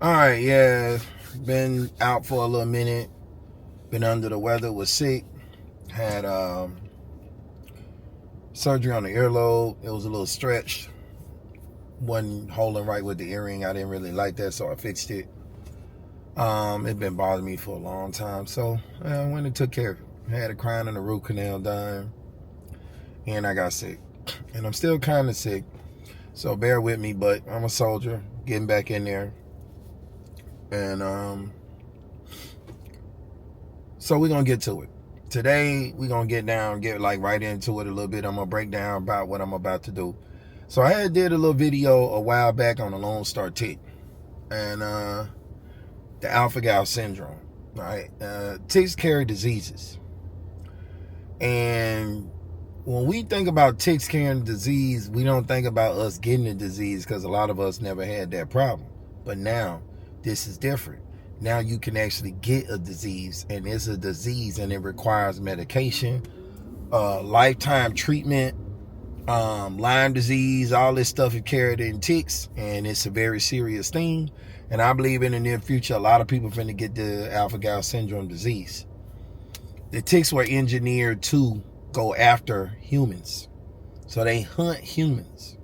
All right, yeah. Been out for a little minute. Been under the weather. Was sick. Had surgery on the earlobe. It was a little stretched. Wasn't holding right with the earring. I didn't really like that, so I fixed it. It been bothering me for a long time, so I went and took care of it. Had a crown and a root canal done, and I got sick. And I'm still kind of sick, so bear with me. But I'm a soldier, getting back in there, and so we're gonna get to it. Today we're gonna get like right into it a little bit. I'm gonna break down about what I'm about to do. So I had did a little video a while back on the Lone Star tick and the alpha-gal syndrome. Right, ticks carry diseases, and when we think about ticks carrying disease, we don't think about us getting the disease because a lot of us never had that problem. But now this is different. Now you can actually get a disease, and it's a disease, and it requires medication, lifetime treatment. Lyme disease, all this stuff is carried in ticks, and it's a very serious thing. And I believe in the near future, a lot of people are finna get the alpha-gal syndrome disease. The ticks were engineered to go after humans, so they hunt humans.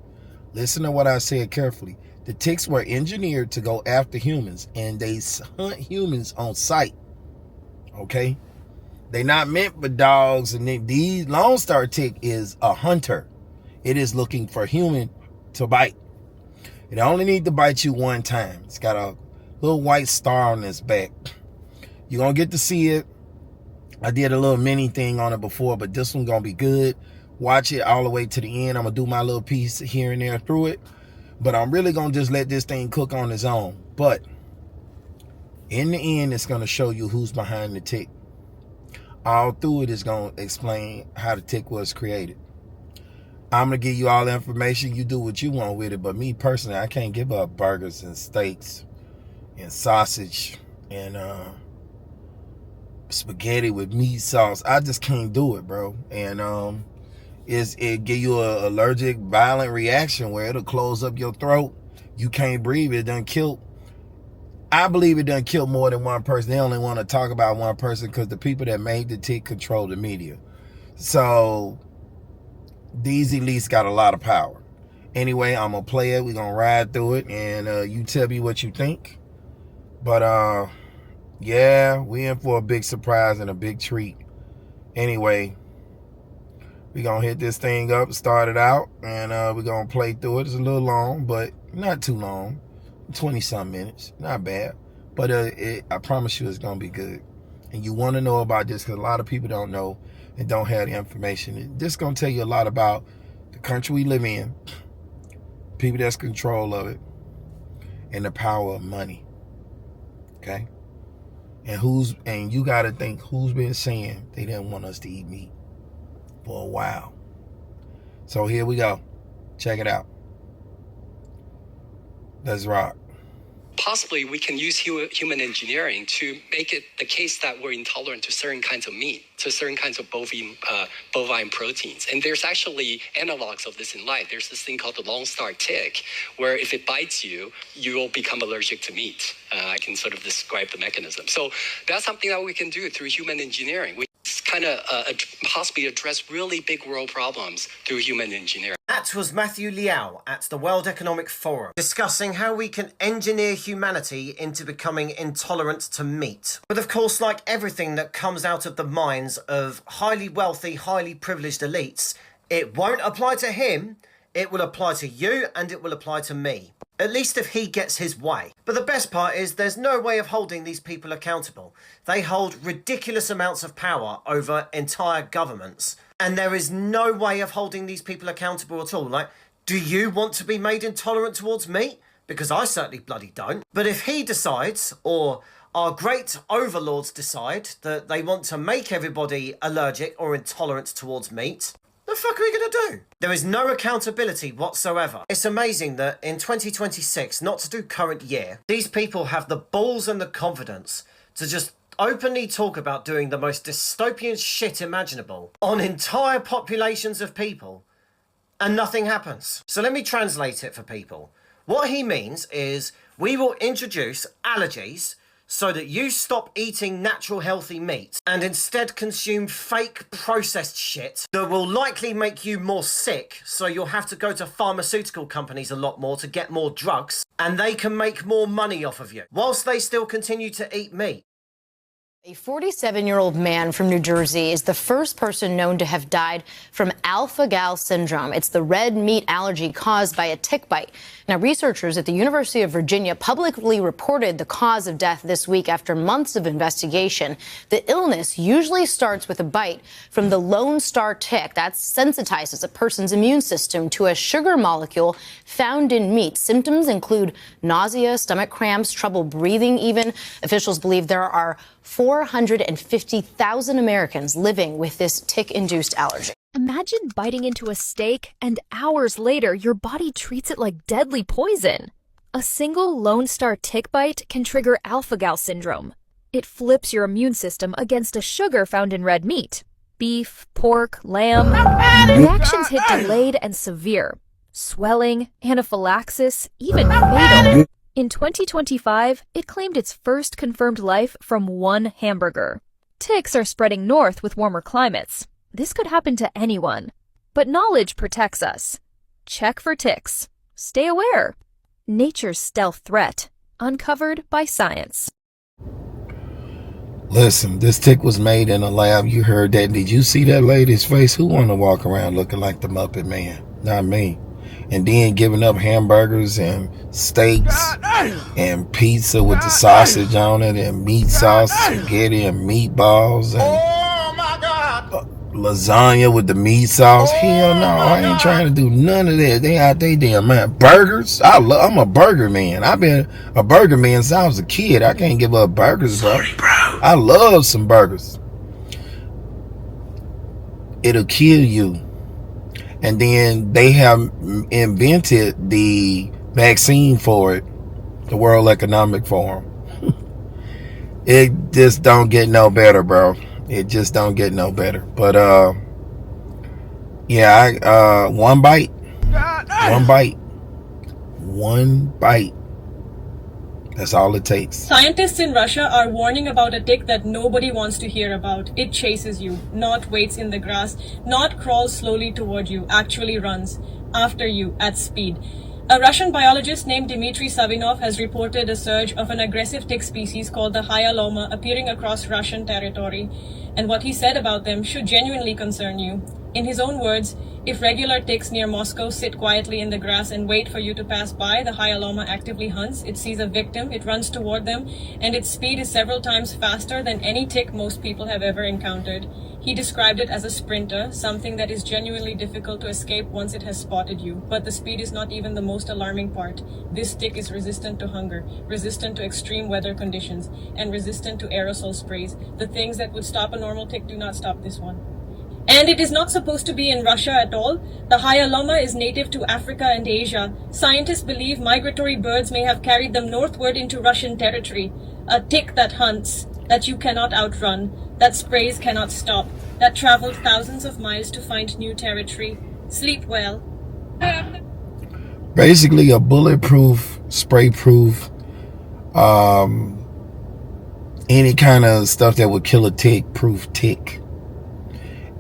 Listen to what I said carefully. The ticks were engineered to go after humans, and they hunt humans on sight. Okay? They not meant for dogs, and these Lone Star tick is a hunter. It is looking for human to bite. It only need to bite you one time. It's got a little white star on its back. You're going to get to see it. I did a little mini thing on it before, but this one's going to be good. Watch it all the way to the end. I'm going to do my little piece here and there through it. But I'm really going to just let this thing cook on its own. But in the end, it's going to show you who's behind the tick. All through it is going to explain how the tick was created. I'm going to give you all the information. You do what you want with it. But me personally, I can't give up burgers and steaks and sausage and spaghetti with meat sauce. I just can't do it, bro. And it give you a allergic violent reaction where it'll close up your throat. You can't breathe. It done killed. I believe it done killed more than one person. They only want to talk about one person because the people that made the tick control the media. So these elites got a lot of power. Anyway, I'm gonna play it. We're gonna ride through it, and you tell me what you think. But yeah, we in for a big surprise and a big treat. Anyway, we're gonna hit this thing up, start it out, and we're gonna play through it. It's a little long, but not too long. 20-some minutes, not bad. But I promise you it's gonna be good. And you want to know about this because a lot of people don't know and don't have the information. This is going to tell you a lot about the country we live in, people that's control of it, and the power of money. Okay? And you got to think who's been saying they didn't want us to eat meat for a while. So here we go. Check it out. Let's rock. Possibly we can use human engineering to make it the case that we're intolerant to certain kinds of meat, to certain kinds of bovine proteins. And there's actually analogs of this in life. There's this thing called the Lone Star tick, where if it bites you, you will become allergic to meat. I can sort of describe the mechanism. So that's something that we can do through human engineering. We kind of possibly address really big world problems through human engineering. That was Matthew Liao at the World Economic Forum discussing how we can engineer humanity into becoming intolerant to meat. But of course, like everything that comes out of the minds of highly wealthy, highly privileged elites, it won't apply to him, it will apply to you, and it will apply to me. At least if he gets his way. But the best part is there's no way of holding these people accountable. They hold ridiculous amounts of power over entire governments. And there is no way of holding these people accountable at all. Like, do you want to be made intolerant towards meat? Because I certainly bloody don't. But if he decides, or our great overlords decide, that they want to make everybody allergic or intolerant towards meat, the fuck are we going to do? There is no accountability whatsoever. It's amazing that in 2026, not to do current year, these people have the balls and the confidence to just openly talk about doing the most dystopian shit imaginable on entire populations of people, and nothing happens. So let me translate it for people. What he means is we will introduce allergies so that you stop eating natural healthy meat and instead consume fake processed shit that will likely make you more sick, so you'll have to go to pharmaceutical companies a lot more to get more drugs, and they can make more money off of you whilst they still continue to eat meat. A 47-year-old man from New Jersey is the first person known to have died from alpha-gal syndrome. It's the red meat allergy caused by a tick bite. Now, researchers at the University of Virginia publicly reported the cause of death this week after months of investigation. The illness usually starts with a bite from the Lone Star tick that sensitizes a person's immune system to a sugar molecule found in meat. Symptoms include nausea, stomach cramps, trouble breathing even. Officials believe there are 450,000 Americans living with this tick-induced allergy. Imagine biting into a steak and hours later your body treats it like deadly poison. A single Lone Star tick bite can trigger alpha-gal syndrome. It flips your immune system against a sugar found in red meat. Beef, pork, lamb. Reactions hit delayed and severe. Swelling, anaphylaxis, even fatal. In 2025, it claimed its first confirmed life from one hamburger. Ticks are spreading north with warmer climates. This could happen to anyone. But knowledge protects us. Check for ticks. Stay aware. Nature's stealth threat. Uncovered by science. Listen, this tick was made in a lab. You heard that. Did you see that lady's face? Who want to walk around looking like the Muppet Man? Not me. And then giving up hamburgers and steaks and pizza with the sausage on it and meat sauce, spaghetti and meatballs and lasagna with the meat sauce. Hell no, I ain't trying to do none of that. They out there damn man. Burgers? I'm a burger man. I've been a burger man since I was a kid. I can't give up burgers, bro. Sorry, bro. I love some burgers. It'll kill you. And then they have invented the vaccine for it, the World Economic Forum. It just don't get no better, bro. It just don't get no better. But yeah, one bite. That's all it takes. Scientists in Russia are warning about a tick that nobody wants to hear about. It chases you, not waits in the grass, not crawls slowly toward you, actually runs after you at speed. A Russian biologist named Dmitry Savinov has reported a surge of an aggressive tick species called the Hyaloma appearing across Russian territory. And what he said about them should genuinely concern you. In his own words, if regular ticks near Moscow sit quietly in the grass and wait for you to pass by, the Hyaloma actively hunts. It sees a victim, it runs toward them, and its speed is several times faster than any tick most people have ever encountered. He described it as a sprinter, something that is genuinely difficult to escape once it has spotted you. But the speed is not even the most alarming part. This tick is resistant to hunger, resistant to extreme weather conditions, and resistant to aerosol sprays. The things that would stop a normal tick do not stop this one. And it is not supposed to be in Russia at all. The Hyaloma is native to Africa and Asia. Scientists believe migratory birds may have carried them northward into Russian territory. A tick that hunts, that you cannot outrun, that sprays cannot stop, that traveled thousands of miles to find new territory. Sleep well. Basically a bulletproof, spray-proof, any kind of stuff that would kill a tick-proof tick.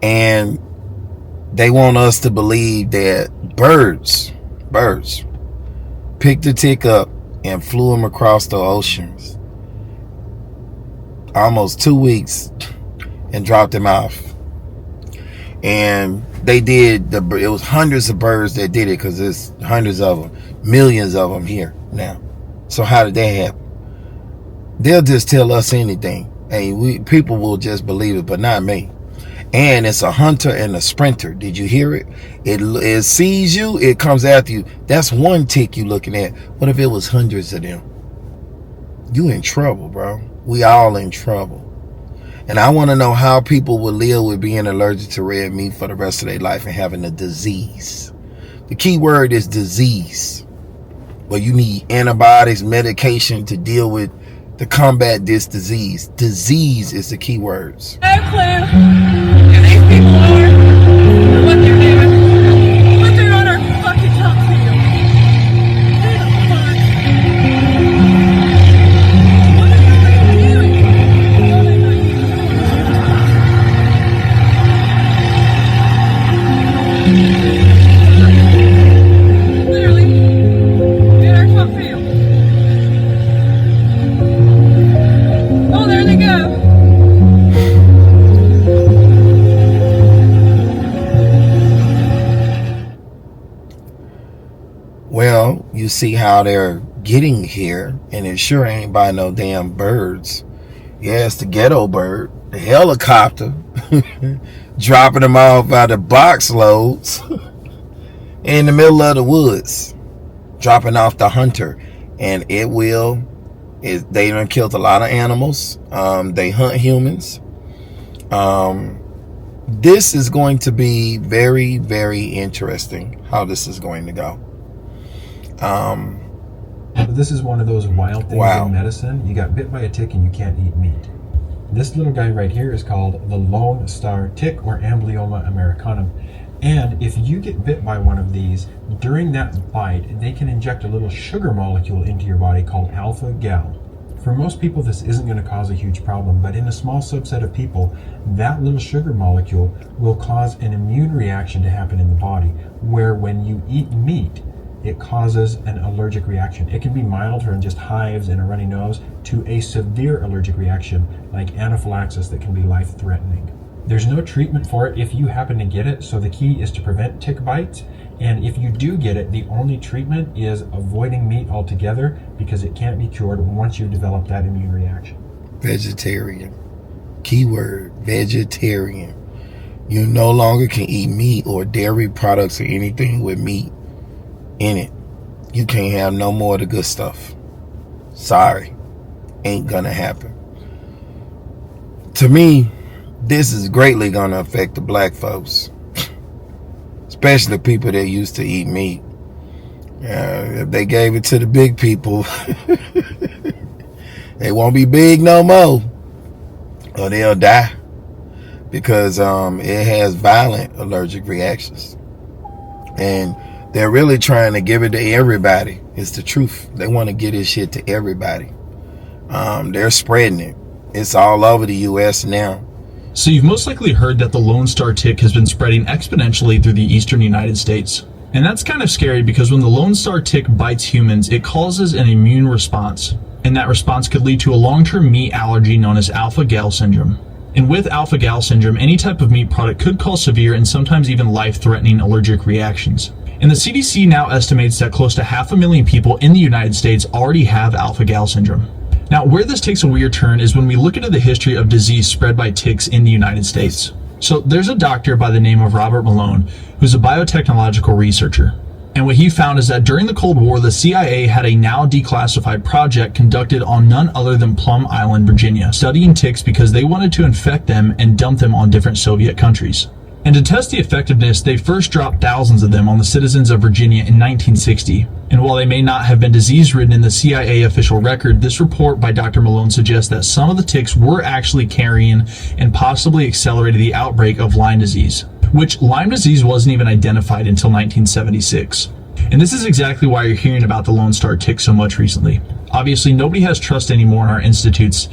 And they want us to believe that birds picked the tick up and flew him across the oceans almost 2 weeks and dropped him off. And they did, it was hundreds of birds that did it, because there's hundreds of them, millions of them here now. So how did that happen? They'll just tell us anything, and people will just believe it, but not me. And it's a hunter and a sprinter. Did you hear it? It sees you, it comes after you. That's one tick you looking at. What if it was hundreds of them? You in trouble, bro. We all in trouble. And I want to know how people will live with being allergic to red meat for the rest of their life and having a disease. The key word is disease. Well, you need antibiotics, medication to deal with, to combat this disease. Disease is the key words. No clue who these people are or what they're doing, but they're on our fucking top field. see how they're getting here, and it sure ain't by no damn birds. Yeah, it's the ghetto bird, the helicopter, dropping them off by the box loads in the middle of the woods, dropping off the hunter. And they done killed a lot of animals. They hunt humans. This is going to be very, very interesting how this is going to go. This is one of those wild things in medicine. You got bit by a tick and you can't eat meat. This little guy right here is called the Lone Star tick, or Amblyomma americanum. And if you get bit by one of these, during that bite, they can inject a little sugar molecule into your body called alpha-gal. For most people, this isn't going to cause a huge problem, but in a small subset of people, that little sugar molecule will cause an immune reaction to happen in the body, where when you eat meat, it causes an allergic reaction. It can be mild, from just hives and a runny nose, to a severe allergic reaction like anaphylaxis that can be life-threatening. There's no treatment for it if you happen to get it, so the key is to prevent tick bites. And if you do get it, the only treatment is avoiding meat altogether, because it can't be cured once you develop that immune reaction. Vegetarian. Keyword, vegetarian. You no longer can eat meat or dairy products or anything with meat in it. You can't have no more of the good stuff. Sorry. Ain't gonna happen. To me, this is greatly gonna affect the black folks. Especially people that used to eat meat. If they gave it to the big people, they won't be big no more, or they'll die, because it has violent allergic reactions. And they're really trying to give it to everybody. It's the truth. They want to get this shit to everybody. They're spreading it. It's all over the U.S. now. So you've most likely heard that the Lone Star tick has been spreading exponentially through the eastern United States. And that's kind of scary, because when the Lone Star tick bites humans, it causes an immune response. And that response could lead to a long-term meat allergy known as alpha-gal syndrome. And with alpha-gal syndrome, any type of meat product could cause severe and sometimes even life-threatening allergic reactions. And the CDC now estimates that close to 500,000 people in the United States already have alpha-gal syndrome. Now, where this takes a weird turn is when we look into the history of disease spread by ticks in the United States. So there's a doctor by the name of Robert Malone, who's a biotechnological researcher. And what he found is that during the Cold War, the CIA had a now declassified project conducted on none other than Plum Island, Virginia, studying ticks because they wanted to infect them and dump them on different Soviet countries. And to test the effectiveness, they first dropped thousands of them on the citizens of Virginia in 1960. And while they may not have been disease-ridden in the CIA official record, this report by Dr. Malone suggests that some of the ticks were actually carrying and possibly accelerated the outbreak of Lyme disease, which Lyme disease wasn't even identified until 1976. And this is exactly why you're hearing about the Lone Star tick so much recently. Obviously, nobody has trust anymore in our institutes,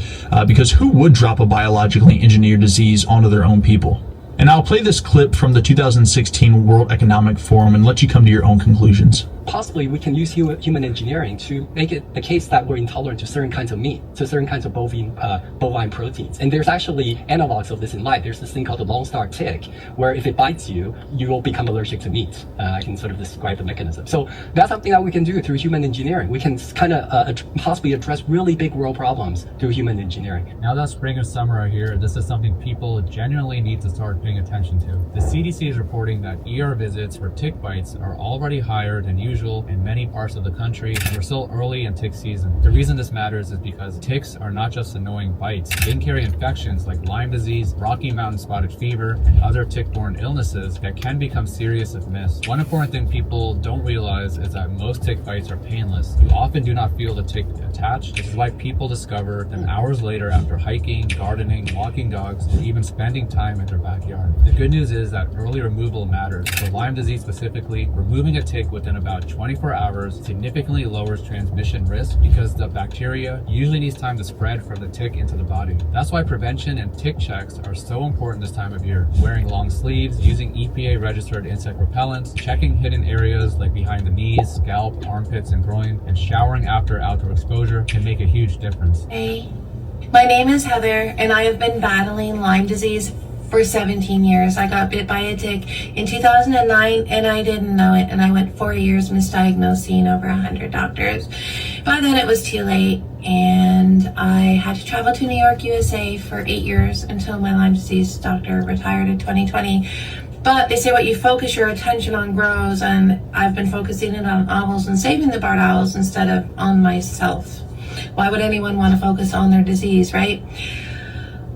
because who would drop a biologically engineered disease onto their own people? And I'll play this clip from the 2016 World Economic Forum and let you come to your own conclusions. Possibly we can use human engineering to make it the case that we're intolerant to certain kinds of meat, to certain kinds of bovine proteins. And there's actually analogs of this in life. There's this thing called the Lone Star tick, where if it bites you, you will become allergic to meat. I can sort of describe the mechanism. So that's something that we can do through human engineering. We can kind of possibly address really big world problems through human engineering. Now that spring and summer are here, this is something people genuinely need to start paying attention to. The CDC is reporting that ER visits for tick bites are already higher than usual in many parts of the country, and we're still early in tick season. The reason this matters is because ticks are not just annoying bites. They can carry infections like Lyme disease, Rocky Mountain spotted fever, and other tick-borne illnesses that can become serious if missed. One important thing people don't realize is that most tick bites are painless. You often do not feel the tick attached. This is why people discover them hours later after hiking, gardening, walking dogs, or even spending time in their backyard. The good news is that early removal matters. For Lyme disease specifically, removing a tick within about 24 hours significantly lowers transmission risk, because the bacteria usually needs time to spread from the tick into the body. That's why prevention and tick checks are so important this time of year. Wearing long sleeves, using EPA registered insect repellents, checking hidden areas like behind the knees, scalp, armpits, and groin, and showering after outdoor exposure can make a huge difference. Hey, my name is Heather, and I have been battling Lyme disease for 17 years. I got bit by a tick in 2009 and I didn't know it, and I went 4 years misdiagnosed, seeing over 100 doctors. By then it was too late, and I had to travel to New York, USA for 8 years until my Lyme disease doctor retired in 2020. But they say what you focus your attention on grows, and I've been focusing it on owls and saving the barred owls instead of on myself. Why would anyone want to focus on their disease, right?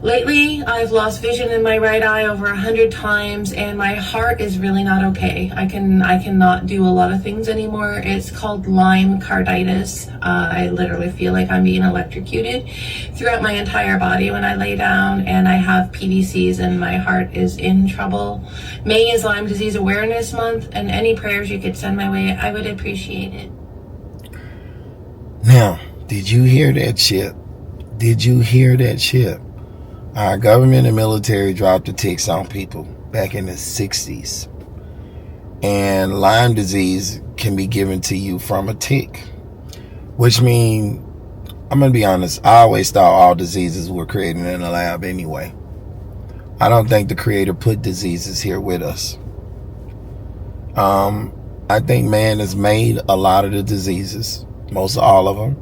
Lately, I've lost vision in my right eye over 100 times, and my heart is really not okay. I cannot do a lot of things anymore. It's called Lyme carditis. I literally feel like I'm being electrocuted throughout my entire body when I lay down, and I have PVCs and my heart is in trouble. May is Lyme Disease Awareness Month, and any prayers you could send my way, I would appreciate it. Now, did you hear that shit? Did you hear that shit? Our government and military dropped the ticks on people back in the 60s. And Lyme disease can be given to you from a tick. Which means, I'm going to be honest, I always thought all diseases were created in a lab anyway. I don't think the creator put diseases here with us. I think man has made a lot of the diseases, most all of them.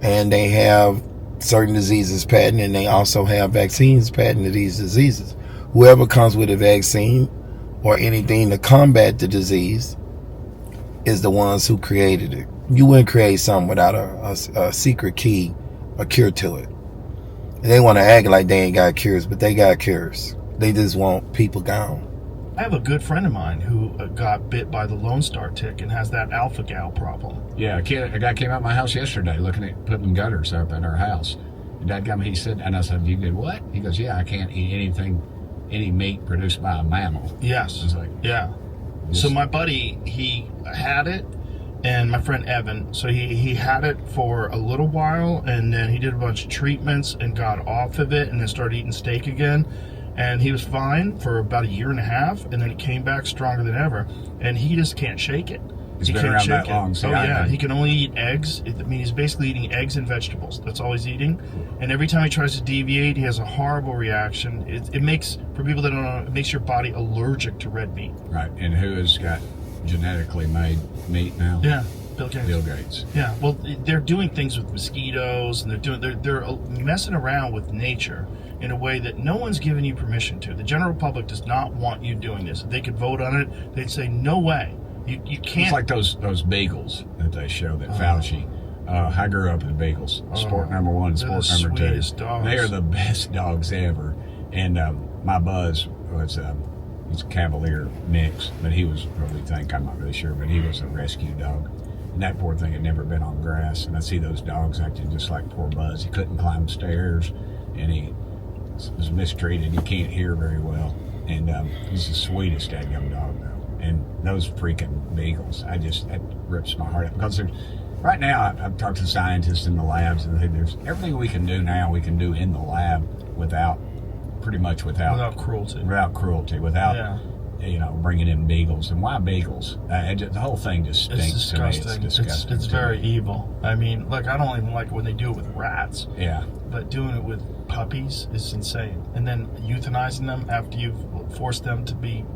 And they have certain diseases patented, and they also have vaccines patented to these diseases. Whoever comes with a vaccine or anything to combat the disease is the ones who created it. You wouldn't create something without a secret key, a cure to it. They want to act like they ain't got cures, but they got cures. They just want people gone. I have a good friend of mine who got bit by the Lone Star tick and has that alpha-gal problem. Yeah, a guy came out of my house yesterday looking at putting gutters up in our house. And dadgum, he said, and I said, you did what? He goes, yeah, I can't eat any meat produced by a mammal. Yes. I was like, yeah. So my buddy, he had it, and my friend Evan, so he had it for a little while, and then he did a bunch of treatments and got off of it, and then started eating steak again. And he was fine for about 1.5 years, and then he came back stronger than ever, and he just can't shake it. He's been around that long. So he can only eat eggs. I mean, he's basically eating eggs and vegetables. That's all he's eating. And every time he tries to deviate, he has a horrible reaction. It makes, for people that don't know, it makes your body allergic to red meat. Right. And who has got genetically made meat now? Yeah, Bill Gates. Bill Gates. Yeah. Well, they're doing things with mosquitoes, and they're messing around with nature in a way that no one's given you permission to. The general public does not want you doing this. If they could vote on it, they'd say, no way. You can't. It's like those bagels that they show that Fauci. I grew up with bagels. Sport number one, sport number two. Dogs. They are the best dogs ever. And my buzz was he's a Cavalier mix, but he was I'm not really sure, but he was a rescue dog. And that poor thing had never been on grass. And I see those dogs acting just like poor Buzz. He couldn't climb stairs, and he was mistreated. He can't hear very well. And he's the sweetest dadgum dog, though. And those freaking bagels, that rips my heart out. Because right now, I've talked to scientists in the labs, and there's everything we can do now, we can do in the lab without cruelty. Without bringing in bagels. And why bagels? The whole thing just stinks. It's disgusting. To me. It's disgusting. It's very evil. I mean, I don't even like it when they do it with rats. Yeah. But doing it with puppies is insane. And then euthanizing them after you've forced them to be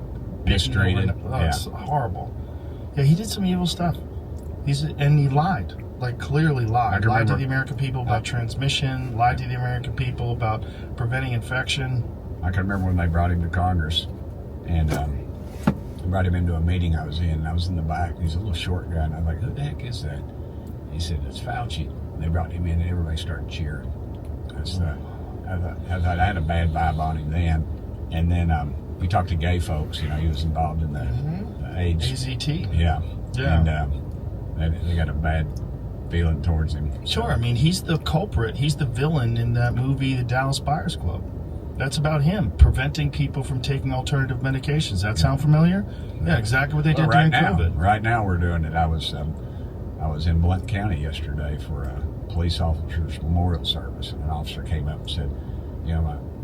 mistreated. It's horrible. Yeah, he did some evil stuff. And he lied. Clearly lied. Lied to the American people about transmission, lied to the American people about preventing infection. I can remember when they brought him to Congress, and they brought him into a meeting I was in, and I was in the back, and he's a little short guy, and I'm like, who the heck is that? He said, it's Fauci. And they brought him in, and everybody started cheering. I thought I had a bad vibe on him then. And then we talked to gay folks, he was involved in the AIDS. AZT. Yeah. Yeah. And they got a bad feeling towards him. Sure, I mean, he's the culprit. He's the villain in that movie, The Dallas Buyers Club. That's about him, preventing people from taking alternative medications. That sound familiar? Yeah, exactly what they did during COVID. Right now we're doing it. I was in Blount County yesterday for a police officer's memorial service, and an officer came up and said,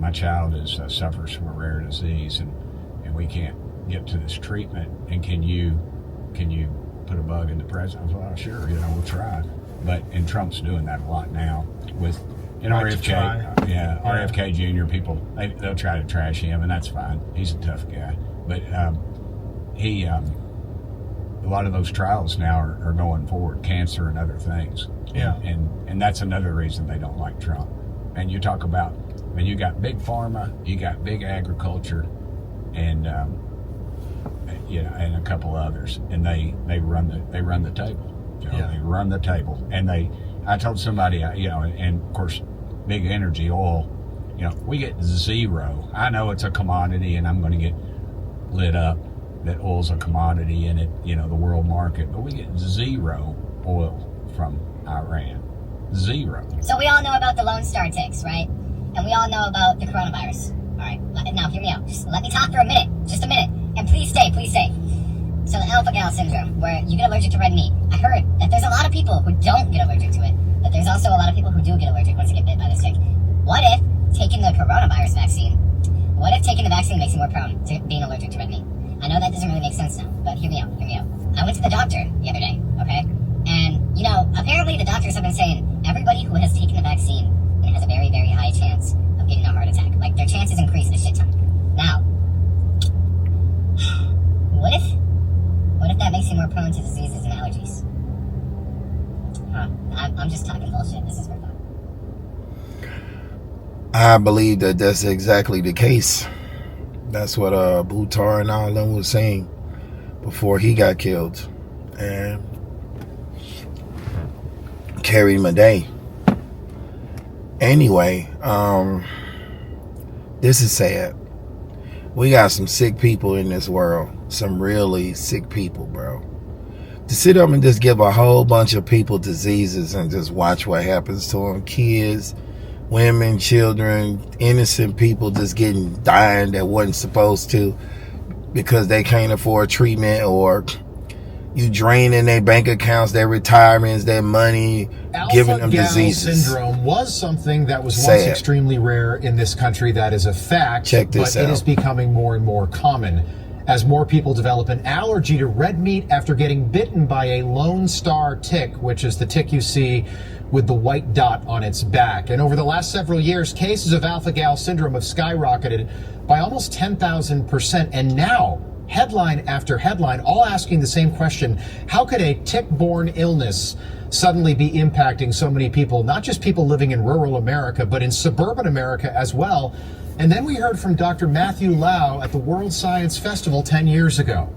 my child suffers from a rare disease, and we can't get to this treatment, and can you put a bug in the president? I was like, oh, sure, we'll try. And Trump's doing that a lot now with And RFK, RFK Jr. people, they'll try to trash him, and that's fine. He's a tough guy, but a lot of those trials now are going forward, cancer and other things. Yeah. And that's another reason they don't like Trump. And you talk about, when you got big pharma, you got big agriculture, and and a couple others, and they run the table. They run the table, and I told somebody, and of course, big energy, oil. We get zero. I know it's a commodity, and I'm going to get lit up that oil's a commodity in it, the world market, but we get zero oil from Iran. Zero. So we all know about the Lone Star ticks, right? And we all know about the coronavirus. All right, now hear me out. Just let me talk for a minute, just a minute. And please stay. So the alpha-gal syndrome, where you get allergic to red meat. I heard that there's a lot of people who don't get allergic to it, but there's also a lot of people who do get allergic once they get bit by this tick. What if taking the coronavirus vaccine, makes you more prone to being allergic to red meat? I know that doesn't really make sense now, but hear me out. I went to the doctor the other day, okay? And, apparently the doctors have been saying everybody who has taken the vaccine has a very, very high chance of getting a heart attack. Like, their chances increase a shit ton. Now, what if that makes you more prone to diseases and allergies? I'm just talking bullshit. This is for fun. I believe that that's exactly the case. That's what Buttar and all them was saying before he got killed. And Carrie Madej. Anyway, this is sad. We got some sick people in this world. Some really sick people, bro. To sit up and just give a whole bunch of people diseases and just watch what happens to them. Kids, women, children, innocent people just dying that wasn't supposed to because they can't afford treatment, or you draining their bank accounts, their retirements, their money, giving them diseases. Alpha-gal syndrome was something that was once extremely rare in this country. That is a fact. Check this out. But it is becoming more and more common as more people develop an allergy to red meat after getting bitten by a Lone Star tick, which is the tick you see with the white dot on its back. And over the last several years, cases of alpha-gal syndrome have skyrocketed by almost 10,000%. And now, headline after headline, all asking the same question: how could a tick-borne illness suddenly be impacting so many people, not just people living in rural America, but in suburban America as well? And then we heard from Dr. Matthew Lau at the World Science Festival 10 years ago.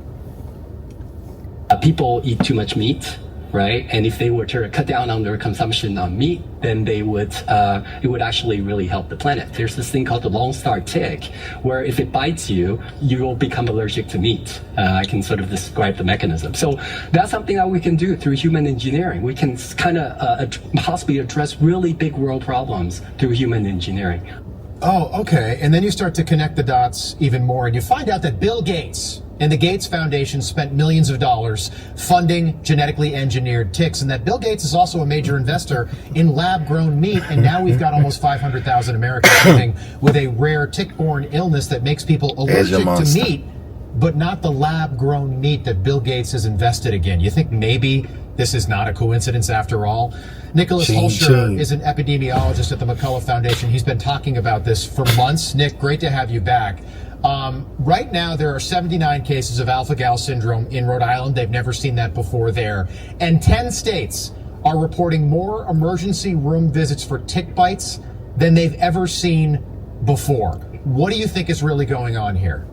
People eat too much meat, right? And if they were to cut down on their consumption of meat, then it would actually really help the planet. There's this thing called the Lone Star tick, where if it bites you, you will become allergic to meat. I can sort of describe the mechanism. So that's something that we can do through human engineering. We can kind of possibly address really big world problems through human engineering. Oh, okay. And then you start to connect the dots even more, and you find out that Bill Gates and the Gates Foundation spent millions of dollars funding genetically engineered ticks, and that Bill Gates is also a major investor in lab-grown meat, and now we've got almost 500,000 Americans living with a rare tick-borne illness that makes people allergic to meat, but not the lab-grown meat that Bill Gates has invested in. You think maybe this is not a coincidence after all? Nicholas Hulscher is an epidemiologist at the McCullough Foundation. He's been talking about this for months. Nick, great to have you back. Right now, there are 79 cases of alpha-gal syndrome in Rhode Island. They've never seen that before there. And 10 states are reporting more emergency room visits for tick bites than they've ever seen before. What do you think is really going on here?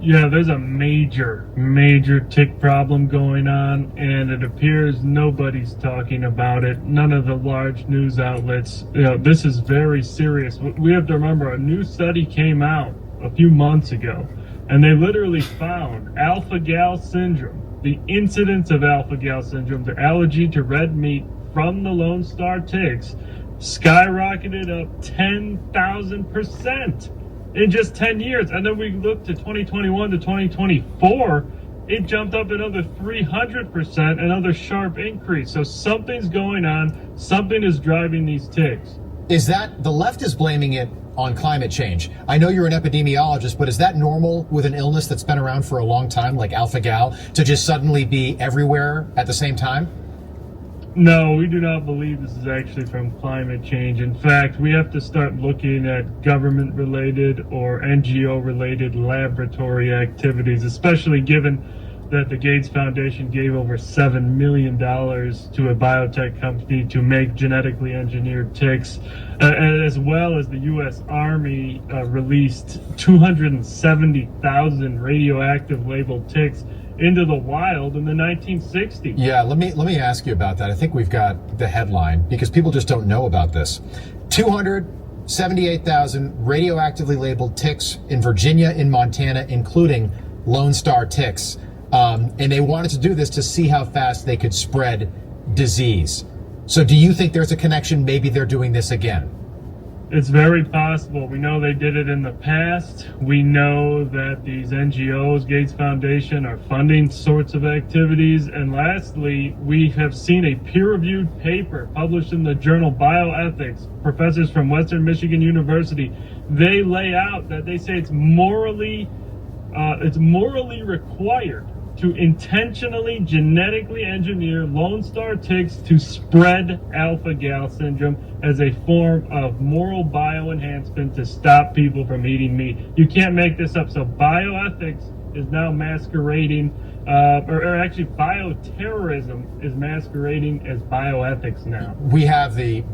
Yeah, there's a major tick problem going on, and it appears nobody's talking about it. None of the large news outlets. This is very serious. We have to remember, a new study came out a few months ago, and they literally found alpha-gal syndrome, the incidence of alpha-gal syndrome, the allergy to red meat from the Lone Star ticks, skyrocketed up 10,000% in just 10 years. And then we look to 2021 to 2024, it jumped up another 300%, another sharp increase. So something's going on. Something is driving these ticks. Is that, the left is blaming it on climate change. I know you're an epidemiologist, but is that normal with an illness that's been around for a long time, like alpha-gal, to just suddenly be everywhere at the same time? No, we do not believe this is actually from climate change. In fact, we have to start looking at government-related or NGO-related laboratory activities, especially given that the Gates Foundation gave over $7 million to a biotech company to make genetically engineered ticks, as well as the U.S. Army released 270,000 radioactive labeled ticks into the wild in the 1960s. Yeah, let me ask you about that. I think we've got the headline because people just don't know about this. 278,000 radioactively labeled ticks in Virginia, in Montana, including Lone Star ticks. And they wanted to do this to see how fast they could spread disease. So do you think there's a connection? Maybe they're doing this again. It's very possible. We know they did it in the past. We know that these NGOs, Gates Foundation, are funding sorts of activities. And lastly, we have seen a peer-reviewed paper published in the journal Bioethics. Professors from Western Michigan University, they lay out that they say it's morally required to intentionally genetically engineer Lone Star ticks to spread alpha-gal syndrome as a form of moral bioenhancement to stop people from eating meat. You can't make this up. So bioethics is now masquerading, or actually bioterrorism is masquerading as bioethics now. We have the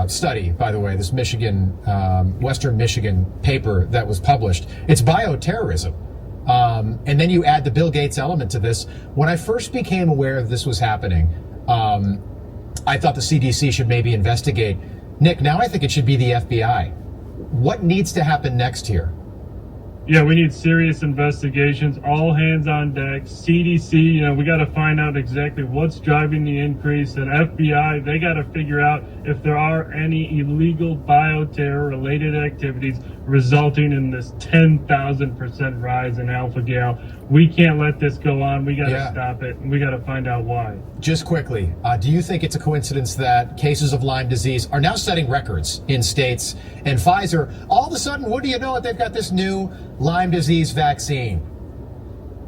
study, by the way, this Michigan, Western Michigan paper that was published. It's bioterrorism. And then you add the Bill Gates element to this. When I first became aware of this was happening, I thought the CDC should maybe investigate. Nick, now I think it should be the FBI. What needs to happen next here? Yeah, we need serious investigations, all hands on deck. CDC, we got to find out exactly what's driving the increase. And FBI, they got to figure out if there are any illegal bioterror related activities resulting in this 10,000% rise in alpha-gal. We can't let this go on. We got to stop it, and we got to find out why. Just quickly, do you think it's a coincidence that cases of Lyme disease are now setting records in states, and Pfizer, all of a sudden, what do you know, they've got this new Lyme disease vaccine?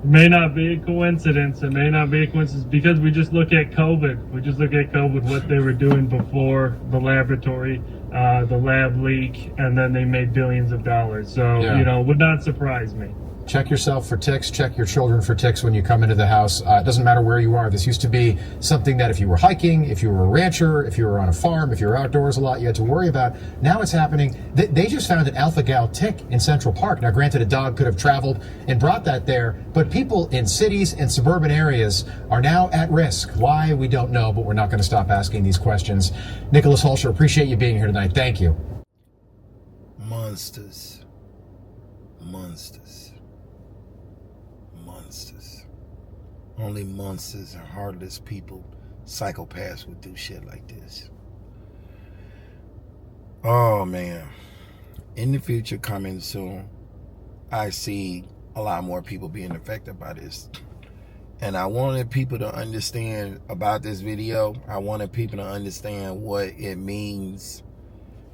May not be a coincidence. It may not be a coincidence because we just look at COVID. We just look at COVID, what they were doing before the laboratory, the lab leak, and then they made billions of dollars. So, would not surprise me. Check yourself for ticks. Check your children for ticks when you come into the house. It doesn't matter where you are. This used to be something that if you were hiking, if you were a rancher, if you were on a farm, if you were outdoors a lot, you had to worry about. Now it's happening. They just found an alpha-gal tick in Central Park. Now, granted, a dog could have traveled and brought that there, but people in cities and suburban areas are now at risk. Why? We don't know, but we're not going to stop asking these questions. Nicholas Hulscher, appreciate you being here tonight. Thank you. Monsters. Monsters. Only monsters and heartless people, psychopaths, would do shit like this. Oh man. In the future coming soon, I see a lot more people being affected by this. And I wanted people to understand about this video. I wanted people to understand what it means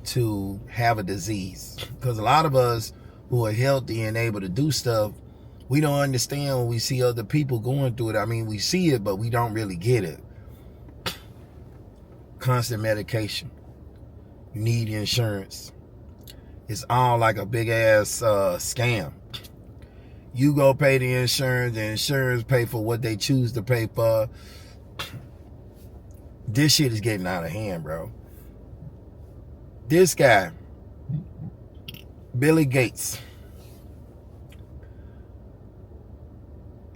to have a disease. Because a lot of us who are healthy and able to do stuff, we don't understand when we see other people going through it. I mean, we see it, but we don't really get it. Constant medication. You need insurance. It's all like a big ass scam. You go pay the insurance pay for what they choose to pay for. This shit is getting out of hand, bro. This guy, Billy Gates,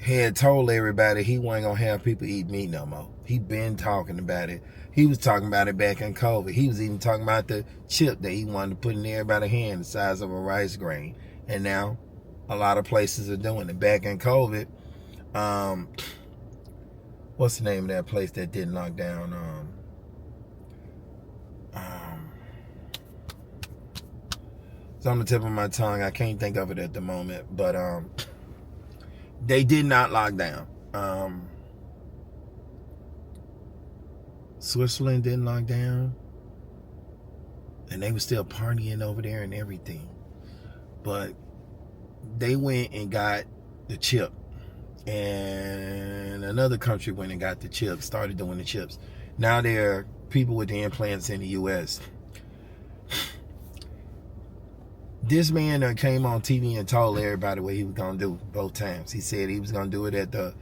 had told everybody he wasn't gonna have people eat meat no more. He been talking about it. He was talking about it back in COVID. He was even talking about the chip that he wanted to put in everybody's hand the size of a rice grain. And now a lot of places are doing it. Back in COVID, what's the name of that place that didn't lock down? It's on the tip of my tongue. I can't think of it at the moment, but they did not lock down. Switzerland didn't lock down, and they were still partying over there and everything. But they went and got the chip, and another country went and got the chip, started doing the chips. Now there are people with the implants in the U.S. This man came on TV and told everybody what he was going to do both times. He said he was going to do it at the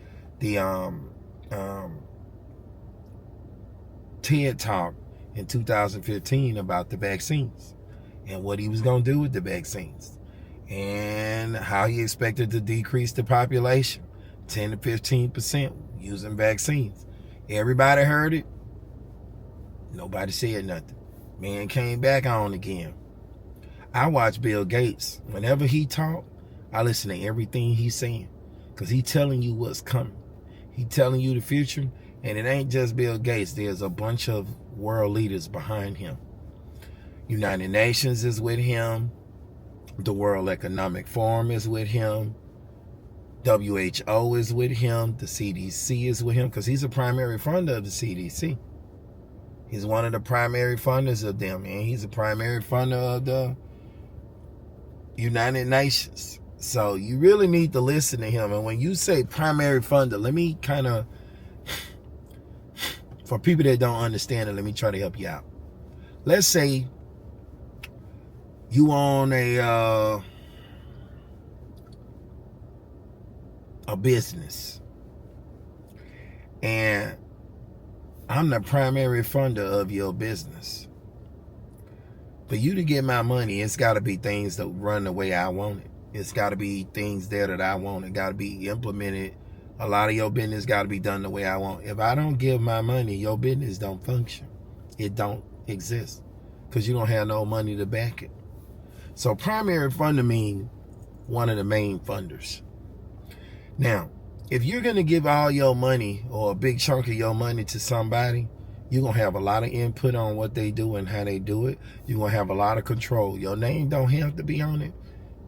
TED Talk in 2015 about the vaccines and what he was going to do with the vaccines and how he expected to decrease the population 10 to 15% using vaccines. Everybody heard it. Nobody said nothing. Man came back on again. I watch Bill Gates. Whenever he talk, I listen to everything he's saying because he's telling you what's coming. He's telling you the future, and it ain't just Bill Gates. There's a bunch of world leaders behind him. United Nations is with him. The World Economic Forum is with him. WHO is with him. The CDC is with him because he's a primary funder of the CDC. He's one of the primary funders of them, and he's a primary funder of the United Nations. So you really need to listen to him. And when you say primary funder, let me kind of, for people that don't understand it, let me try to help you out. Let's say you own a business, and I'm the primary funder of your business. For you to get my money, it's got to be things that run the way I want it. It's got to be things there that I want. It got to be implemented. A lot of your business got to be done the way I want. If I don't give my money, your business don't function. It don't exist because you don't have no money to back it. So primary funder means one of the main funders. Now, if you're going to give all your money or a big chunk of your money to somebody, you're going to have a lot of input on what they do and how they do it. You're going to have a lot of control. Your name don't have to be on it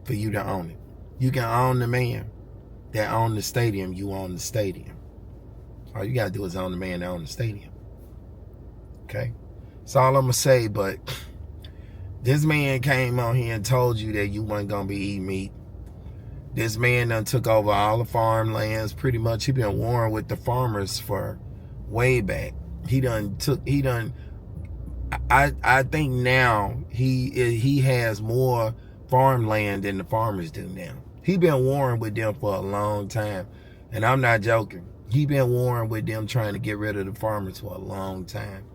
for you to own it. You can own the man that own the stadium. You own the stadium. All you got to do is own the man that own the stadium. Okay? That's all I'm going to say, but this man came on here and told you that you weren't going to be eating meat. This man done took over all the farmlands. Pretty much he been warring with the farmers for way back. I think now he has more farmland than the farmers do now. He been warring with them for a long time. And I'm not joking. He been warring with them trying to get rid of the farmers for a long time.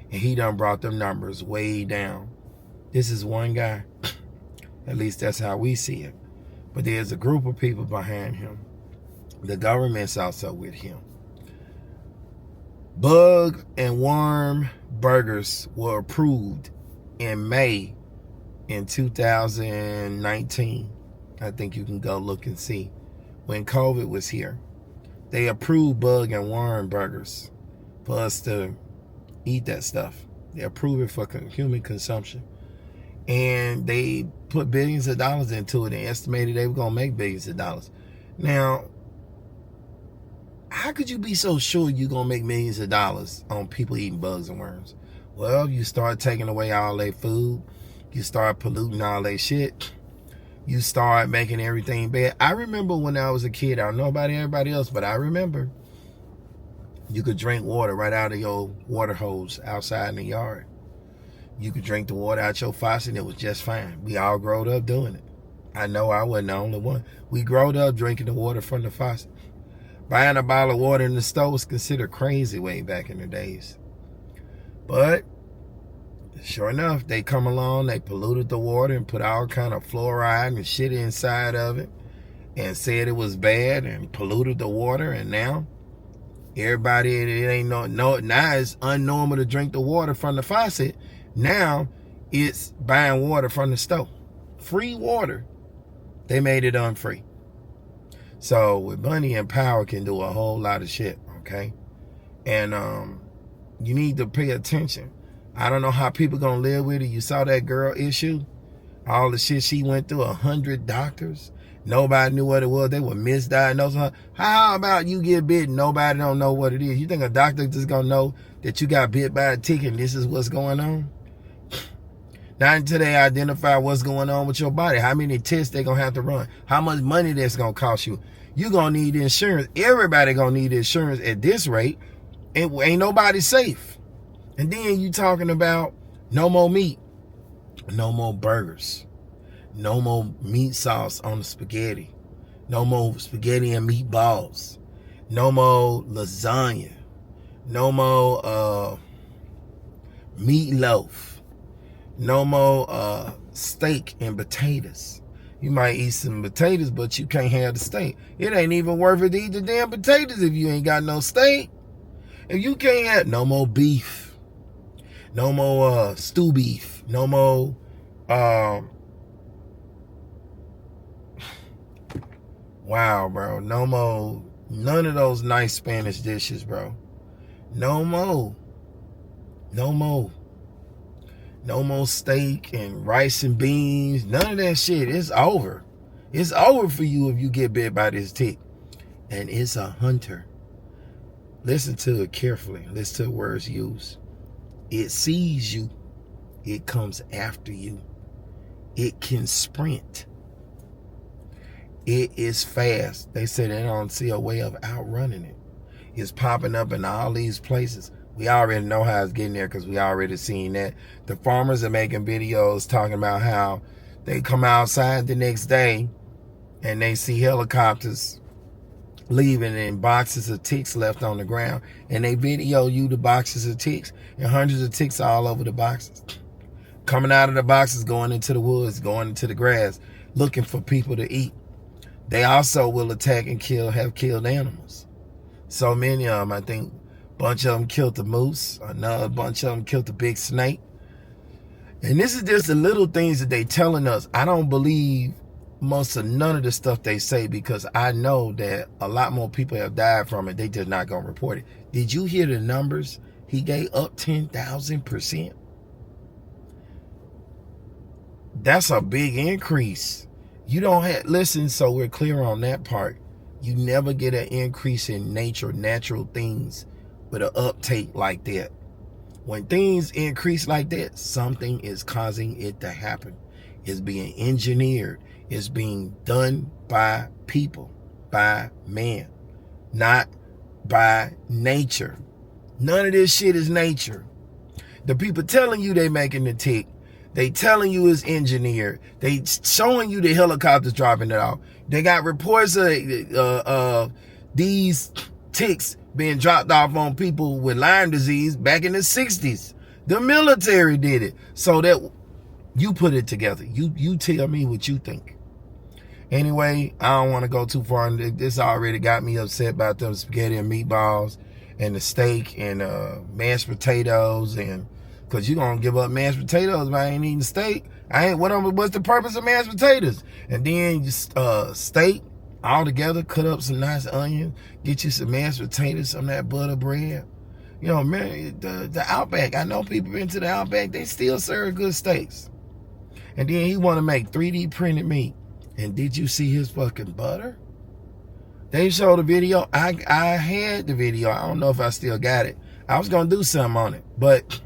And he done brought them numbers way down. This is one guy. At least that's how we see it. But there's a group of people behind him. The government's also with him. Bug and worm burgers were approved in May in 2019. I think you can go look and see. When COVID was here, they approved bug and worm burgers for us to eat that stuff. They approved it for human consumption. And they put billions of dollars into it and estimated they were going to make billions of dollars. Now, how could you be so sure you're going to make millions of dollars on people eating bugs and worms? Well, you start taking away all their food. You start polluting all their shit. You start making everything bad. I remember when I was a kid, I don't know about everybody else, but I remember you could drink water right out of your water hose outside in the yard. You could drink the water out your faucet and it was just fine. We all growed up doing it. I know I wasn't the only one. We growed up drinking the water from the faucet. Buying a bottle of water in the store was considered crazy way back in the days. But sure enough, they come along, they polluted the water and put all kind of fluoride and shit inside of it and said it was bad and polluted the water. And now everybody, it ain't now it's unnormal to drink the water from the faucet. Now it's buying water from the store. Free water. They made it unfree. So with money and power can do a whole lot of shit, okay? And you need to pay attention. I don't know how people gonna live with it. You saw that girl issue? All the shit she went through, 100 doctors. Nobody knew what it was. They were misdiagnosing her. How about you get bit and nobody don't know what it is? You think a doctor just gonna know that you got bit by a tick and this is what's going on? Not until they identify what's going on with your body. How many tests they gonna have to run? How much money that's gonna cost you? You gonna need insurance. Everybody gonna need insurance at this rate. Ain't nobody safe. And then you talking about no more meat, no more burgers, no more meat sauce on the spaghetti, no more spaghetti and meatballs, no more lasagna, no more meatloaf, no more steak and potatoes. You might eat some potatoes, but you can't have the steak. It ain't even worth it to eat the damn potatoes if you ain't got no steak. If you can't have no more beef, no more stew beef, no more wow, bro, no more none of those nice Spanish dishes, bro. No more. No more. No more steak and rice and beans. None of that shit. It's over. It's over for you if you get bit by this tick. And it's a hunter. Listen to it carefully. Listen to the words used. It sees you. It comes after you. It can sprint. It is fast. They say they don't see a way of outrunning it. It's popping up in all these places. We already know how it's getting there because we already seen that. The farmers are making videos talking about how they come outside the next day and they see helicopters leaving and boxes of ticks left on the ground. And they video you the boxes of ticks and hundreds of ticks all over the boxes. Coming out of the boxes, going into the woods, going into the grass, looking for people to eat. They also will attack and have killed animals. So many of them, I think a bunch of them killed the moose. Another bunch of them killed the big snake. And this is just the little things that they telling us. I don't believe most of none of the stuff they say because I know that a lot more people have died from it. They just not going to report it. Did you hear the numbers? He gave up 10,000%. That's a big increase. You don't have, listen, so we're clear on that part. You never get an increase in nature, natural things with an uptake like that. When things increase like that, something is causing it to happen. It's being engineered. It's being done by people, by man, not by nature. None of this shit is nature. The people telling you they making the tick, they telling you it's engineered. They showing you the helicopters dropping it off. They got reports of these ticks being dropped off on people with Lyme disease back in the 60s. The military did it. So that you put it together. You tell me what you think. Anyway, I don't want to go too far. This already got me upset about them spaghetti and meatballs and the steak and mashed potatoes, and because you're going to give up mashed potatoes if I ain't eating steak. What's the purpose of mashed potatoes? And then just steak all together, cut up some nice onion, get you some mashed potatoes, some of that butter bread. You know, man, the Outback, I know people been to the Outback, they still serve good steaks. And then he want to make 3D printed meat. And did you see his fucking butter? They showed the video. I had the video. I don't know if I still got it. I was going to do something on it. But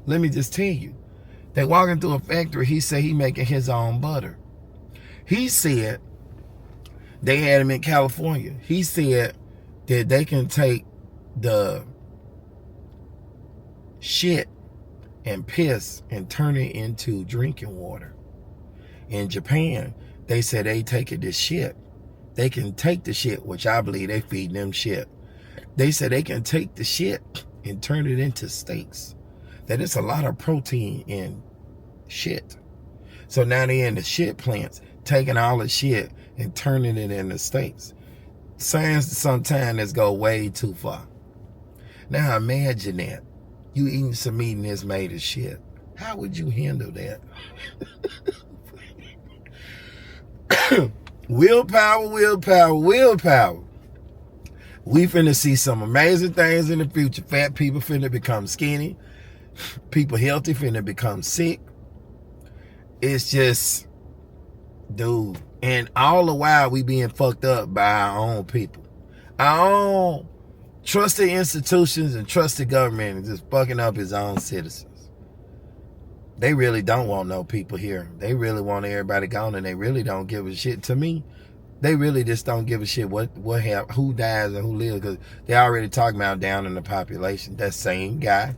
let me just tell you. They walking through a factory. He said he making his own butter. He said they had him in California. He said that they can take the shit and piss and turn it into drinking water. In Japan, they said they taking this shit. They can take the shit, which I believe they feed them shit. They said they can take the shit and turn it into steaks. That it's a lot of protein in shit. So now they in the shit plants, taking all the shit and turning it into steaks. Science sometimes that's go way too far. Now imagine that. You eating some meat that's made of shit. How would you handle that? Willpower. We finna see some amazing things in the future. Fat people finna become skinny. People healthy finna become sick. It's just, dude. And all the while we being fucked up by our own people. Our own trusted institutions and trusted government is just fucking up his own citizens. They really don't want no people here. They really want everybody gone, and they really don't give a shit. To me, they really just don't give a shit who dies and who lives, because they already talking about down in the population. That same guy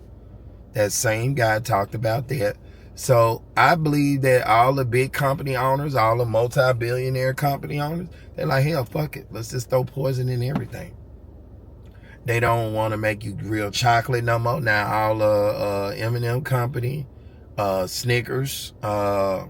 That same guy talked about that. So I believe that all the big company owners, all the multi-billionaire company owners, they're like, hell, fuck it. Let's just throw poison in everything. They don't want to make you real chocolate no more. Now all M&M company, Snickers, a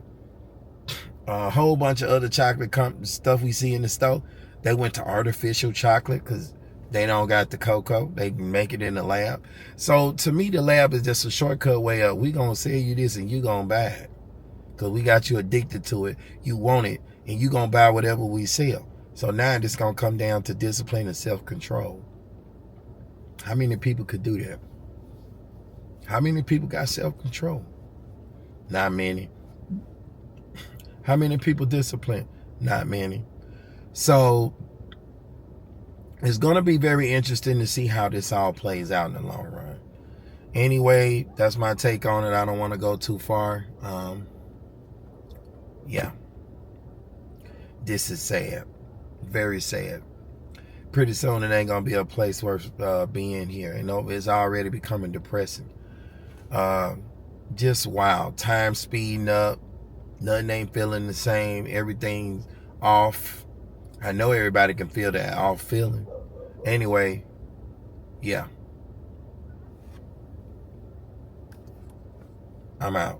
whole bunch of other chocolate stuff we see in the store, they went to artificial chocolate because they don't got the cocoa. They can make it in the lab. So to me, the lab is just a shortcut way of, we gonna sell you this and you gonna buy it. Because we got you addicted to it. You want it and you gonna buy whatever we sell. So now it's gonna come down to discipline and self-control. How many people could do that? How many people got self-control? Not many. How many people disciplined? Not many. So it's going to be very interesting to see how this all plays out in the long run. Anyway, that's my take on it. I don't want to go too far. Yeah. This is sad. Very sad. Pretty soon it ain't going to be a place worth being here. You know, it's already becoming depressing. Just wow. Time speeding up. Nothing ain't feeling the same. Everything's off. I know everybody can feel that off feeling. Anyway, yeah. I'm out.